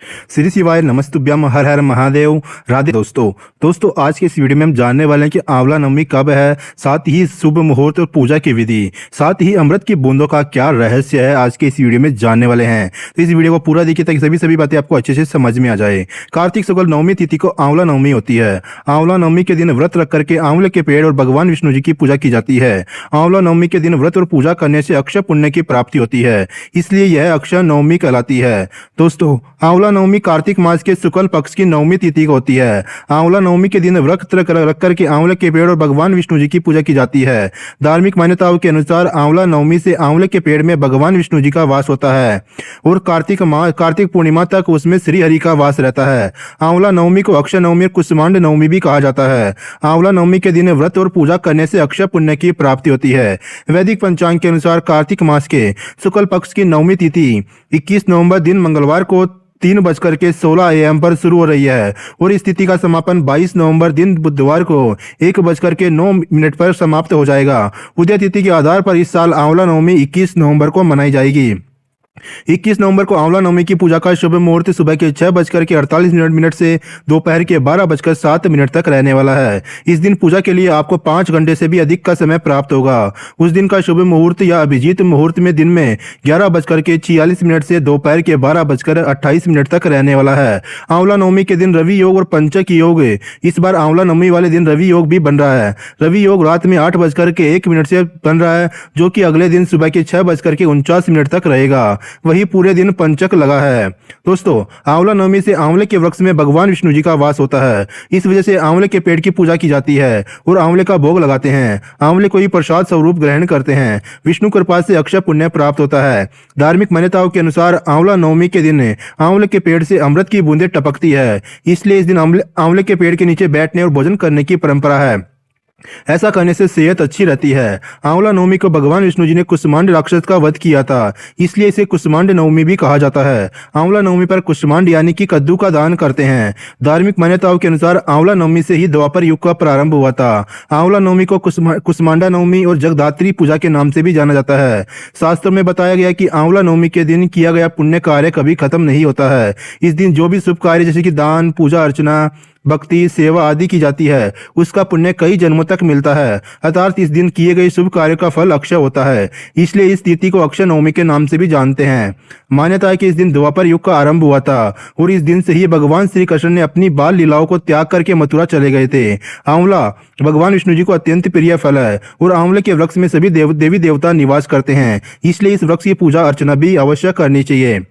श्री शिवाय नमस्तुभ्यम हर हर महादेव राधे। दोस्तों आज के इस वीडियो में हम जानने वाले हैं कि आंवला नवमी कब है, साथ ही शुभ मुहूर्त और पूजा की विधि, साथ ही अमृत की बूंदों का क्या रहस्य है, आज के इस वीडियो में जानने वाले हैं। तो इस वीडियो को पूरा देखिए ताकि सभी बातें आपको अच्छे से समझ में आ जाए। कार्तिक शुक्ल नवमी तिथि को आंवला नवमी होती है। आंवला नवमी के दिन व्रत रख करके आंवले के पेड़ और भगवान विष्णु जी की पूजा की जाती है। आंवला नवमी के दिन व्रत और पूजा करने से अक्षय पुण्य की प्राप्ति होती है, इसलिए यह अक्षय नवमी कहलाती है। दोस्तों आंवला नवमी कार्तिक मास के शुक्ल पक्ष की नवमी तिथि को होती है। आंवला नवमी के दिन व्रत रख करके आंवले के पेड़ और भगवान विष्णु जी की पूजा की जाती है। धार्मिक मान्यताओं के अनुसार आंवला नवमी से आंवले के पेड़ में भगवान विष्णु जी का वास होता है और कार्तिक पूर्णिमा तक उसमें श्री हरि का वास रहता है। आंवला नवमी को अक्षय नवमी और कुष्मांड नवमी भी कहा जाता है। आंवला नवमी के दिन व्रत और पूजा करने से अक्षय पुण्य की प्राप्ति होती है। वैदिक पंचांग के अनुसार कार्तिक मास के शुक्ल पक्ष की नवमी तिथि 21 नवंबर दिन मंगलवार को 3:16 AM पर शुरू हो रही है और इस तिथि का समापन 22 नवंबर दिन बुधवार को 1:09 पर समाप्त हो जाएगा। उदय तिथि के आधार पर इस साल आंवला नवमी 21 नवंबर को मनाई जाएगी। 21 नवंबर को आंवला नवमी की पूजा का शुभ मुहूर्त सुबह के 6:48 से दोपहर के 12:07 तक रहने वाला है। इस दिन पूजा के लिए आपको 5 घंटे से भी अधिक का समय प्राप्त होगा। उस दिन का शुभ मुहूर्त या अभिजीत मुहूर्त में दिन में 11:46 से दोपहर के 12:28 तक रहने वाला है। आंवला नवमी के दिन रवि योग और पंचक योग, इस बार आंवला नवमी वाले दिन रवि योग भी बन रहा है। रवि योग रात में 8:01 से बन रहा है, जो कि अगले दिन सुबह के 6:49 तक रहेगा। वही पूरे दिन पंचक लगा है। दोस्तों आंवला नवमी से आंवले के वृक्ष में भगवान विष्णु जी का वास होता है, इस वजह से आंवले के पेड़ की पूजा की जाती है और आंवले का भोग लगाते हैं। आंवले को ही प्रसाद स्वरूप ग्रहण करते हैं। विष्णु कृपा से अक्षय पुण्य प्राप्त होता है। धार्मिक मान्यताओं के अनुसार आंवला नवमी के दिन आंवले के पेड़ से अमृत की बूंदें टपकती है, इसलिए इस दिन आंवले के पेड़ के नीचे बैठने और भोजन करने की परंपरा है। ऐसा करने से सेहत अच्छी रहती है। आंवला नवमी को भगवान विष्णु जी ने कुष्मांड राक्षस का वध किया था, इसलिए इसे कुष्मांड नवमी भी कहा जाता है। आंवला नवमी पर कुष्मांड यानी कि कद्दू का दान करते हैं। धार्मिक मान्यताओं के अनुसार आंवला नवमी से ही द्वापर युग का प्रारंभ हुआ था। आंवला नवमी को कुष्मांडा नवमी और जगदात्री पूजा के नाम से भी जाना जाता है। शास्त्र में बताया गया कि आंवला नवमी के दिन किया गया पुण्य कार्य कभी खत्म नहीं होता है। इस दिन जो भी शुभ कार्य जैसे कि दान, पूजा अर्चना, भक्ति, सेवा आदि की जाती है, उसका पुण्य कई जन्मों तक मिलता है। अर्थात इस दिन किए गए शुभ कार्य का फल अक्षय होता है, इसलिए इस तिथि को अक्षय नवमी के नाम से भी जानते हैं। मान्यता है कि इस दिन द्वापर युग का आरंभ हुआ था और इस दिन से ही भगवान श्री कृष्ण ने अपनी बाल लीलाओं को त्याग करके मथुरा चले गए थे। आंवला भगवान विष्णु जी को अत्यंत प्रिय फल है और आंवले के वृक्ष में सभी देवी देवता निवास करते हैं, इसलिए इस वृक्ष की पूजा अर्चना भी अवश्य करनी चाहिए।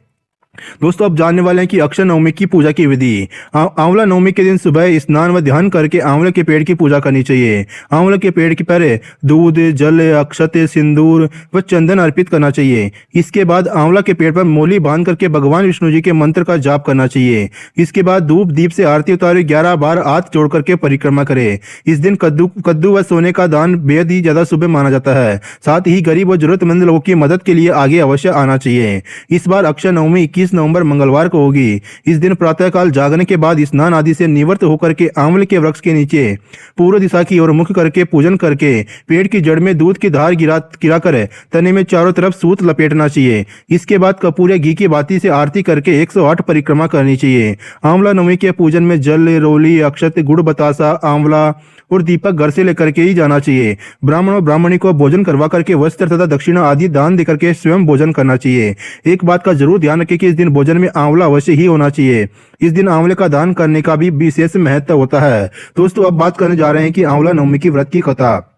दोस्तों अब जानने वाले हैं कि अक्षय नवमी की पूजा की विधि। आंवला नवमी के दिन सुबह स्नान व ध्यान करके आंवले के पेड़ की पूजा करनी चाहिए। आंवले के पेड़ के पर दूध, जल, अक्षत, सिंदूर व चंदन अर्पित करना चाहिए। इसके बाद आंवला के पेड़ पर मोली बांध करके भगवान विष्णु जी के मंत्र का जाप करना चाहिए। इसके बाद धूप दीप से आरती उतारे 11 बार हाथ जोड़ करके परिक्रमा करे। इस दिन कद्दू व सोने का दान बेहद ही ज्यादा शुभ माना जाता है। साथ ही गरीब व जरूरतमंद लोगों की मदद के लिए आगे अवश्य आना चाहिए। इस बार अक्षय नवमी 21 नवंबर मंगलवार को होगी। इस दिन प्रातःकाल जागने के बाद स्नान आदि से निवृत्त होकर के आंवले के वृक्ष के नीचे पूर्व दिशा की ओर मुख करके पूजन करके पेड़ की जड़ में दूध की धार गिरा कर तने में चारों तरफ सूत लपेटना चाहिए। इसके बाद कपूर घी की बाती से आरती करके 108 परिक्रमा करनी चाहिए। आंवला नवमी के पूजन में जल, रोली, अक्षत, गुड़, बतासा, आंवला और दीपक घर से लेकर के ही जाना चाहिए। ब्राह्मण और ब्राह्मणी को भोजन करवा करके वस्त्र तथा दक्षिणा आदि दान देकर के स्वयं भोजन करना चाहिए। एक बात का जरूर ध्यान रखें कि इस दिन भोजन में आंवला अवश्य ही होना चाहिए। इस दिन आंवले का दान करने का भी विशेष महत्व होता है। दोस्तों अब बात करने जा रहे हैं कि आंवला नवमी की व्रत की कथा।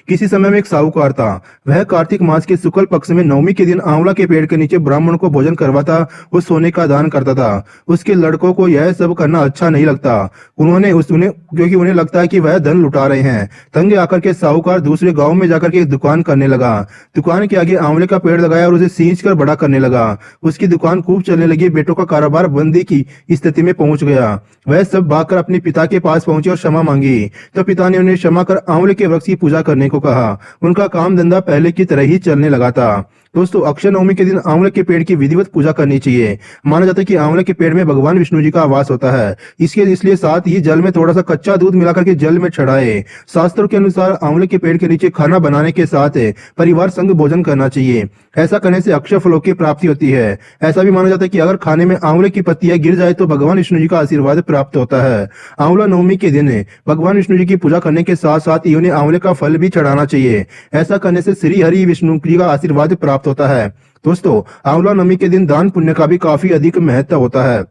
किसी समय में एक साहूकार था। वह कार्तिक मास के शुक्ल पक्ष में नवमी के दिन आंवला के पेड़ के नीचे ब्राह्मण को भोजन करवाता और सोने का दान करता था। उसके लड़कों को यह सब करना अच्छा नहीं लगता, क्योंकि उन्हें लगता है कि वह धन लुटा रहे हैं। तंगे आकर के साहूकार दूसरे गांव में जाकर के एक दुकान करने लगा। दुकान के आगे आंवले का पेड़ लगाया और उसे सींच कर बड़ा करने लगा। उसकी दुकान खूब चलने लगी। बेटों का कारोबार बंदी की स्थिति में पहुंच गया। वह सब भागकर अपने पिता के पास पहुंचे और क्षमा मांगी। तो पिता ने उन्हें क्षमा कर आंवले के वृक्ष की पूजा करने को कहा। उनका काम धंधा पहले की तरह ही चलने लगा था। दोस्तों अक्षय नवमी के दिन आंवले के पेड़ की विधिवत पूजा करनी चाहिए। माना जाता है कि आंवले के पेड़ में भगवान विष्णु जी का आवास होता है, इसलिए साथ ही जल में थोड़ा सा कच्चा दूध मिलाकर के जल में चढ़ाए। शास्त्रों के अनुसार आंवले के पेड़ के नीचे खाना बनाने के साथ परिवार संग भोजन करना चाहिए। ऐसा करने से अक्षय फलों की प्राप्ति होती है। ऐसा भी माना जाता है कि अगर खाने में आंवले की पत्तियां गिर जाए तो भगवान विष्णु जी का आशीर्वाद प्राप्त होता है। आंवला नवमी के दिन भगवान विष्णु जी की पूजा करने के साथ साथ उन्हें आंवले का फल भी चढ़ाना चाहिए। ऐसा करने से श्री हरि विष्णु जी का आशीर्वाद प्राप्त होता है। दोस्तों आंवला नवमी के दिन दान पुण्य का भी काफी अधिक महत्व होता है।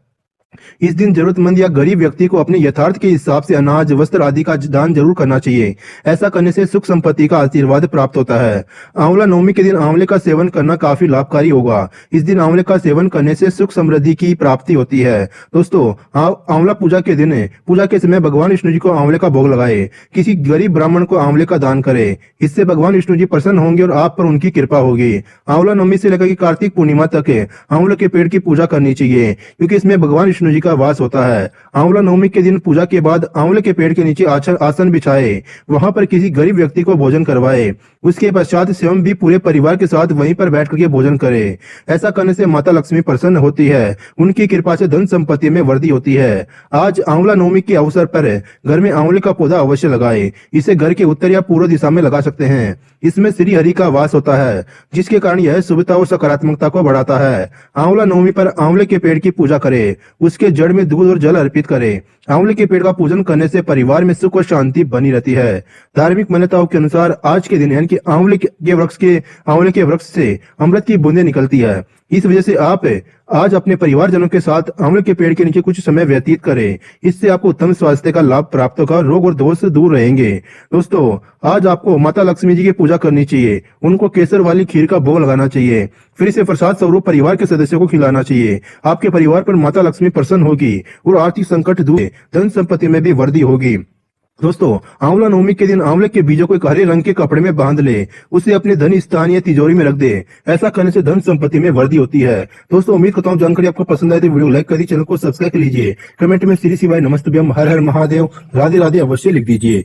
इस दिन जरूरतमंद या गरीब व्यक्ति को अपने यथार्थ के हिसाब से अनाज वस्त्र आदि का दान जरूर करना चाहिए। ऐसा करने से सुख संपत्ति का आशीर्वाद प्राप्त होता है। आंवला नवमी के दिन आंवले का सेवन करना काफी लाभकारी होगा। इस दिन आंवले का सेवन करने से सुख समृद्धि की प्राप्ति होती है। दोस्तों आंवला पूजा के दिन पूजा के समय भगवान विष्णु जी को आंवले का भोग लगाए। किसी गरीब ब्राह्मण को आंवले का दान करे। इससे भगवान विष्णु जी प्रसन्न होंगे और आप पर उनकी कृपा होगी। आंवला नवमी से लेकर कार्तिक पूर्णिमा तक आंवले के पेड़ की पूजा करनी चाहिए, क्योंकि इसमें भगवान विष्णु जी का वास होता है। आंवला नवमी के दिन पूजा के बाद आंवले के पेड़ के नीचे आसन बिछाए, वहां पर किसी गरीब व्यक्ति को भोजन करवाए। उसके पश्चात स्वयं भी पूरे परिवार के साथ वहीं पर बैठ करके भोजन करे। ऐसा करने से माता लक्ष्मी प्रसन्न होती है। उनकी कृपा से धन संपत्ति में वृद्धि होती है। आज आंवला नवमी के अवसर पर घर में आंवले का पौधा अवश्य लगाए। इसे घर के उत्तर या पूर्व दिशा में लगा सकते हैं। इसमें श्री हरि का वास होता है, जिसके कारण यह शुभता और सकारात्मकता को बढ़ाता है। आंवला नवमी पर आंवले के पेड़ की पूजा करें, उसके जड़ में दूध और जल अर्पित करें। आंवले के पेड़ का पूजन करने से परिवार में सुख और शांति बनी रहती है। धार्मिक मान्यताओं के अनुसार आज के दिन यानी कि आंवले के वृक्ष से अमृत की बूंदें निकलती है। इस वजह से आप आज अपने परिवारजनों के साथ आंवले के पेड़ के नीचे कुछ समय व्यतीत करें। इससे आपको उत्तम स्वास्थ्य का लाभ प्राप्त होगा, रोग और दोष से दूर रहेंगे। दोस्तों आज आपको माता लक्ष्मी जी की पूजा करनी चाहिए। उनको केसर वाली खीर का भोग लगाना चाहिए, फिर इसे प्रसाद स्वरूप परिवार के सदस्यों को खिलाना चाहिए। आपके परिवार पर माता लक्ष्मी प्रसन्न होगी और आर्थिक संकट दूर, धन संपत्ति में भी वृद्धि होगी। दोस्तों आंवला नवमी के दिन आंवले के बीजों को एक हरे रंग के कपड़े में बांध ले, उसे अपने धन स्थान या तिजोरी में रख दे। ऐसा करने से धन संपत्ति में वृद्धि होती है। दोस्तों उम्मीद करता हूँ जानकारी आपको पसंद आए तो वीडियो लाइक कर दीजिए, चैनल को सब्सक्राइब कर लीजिए। कमेंट में श्री शिवाय नमस्तुभ्यम हर हर महादेव राधे राधे अवश्य लिख दीजिए।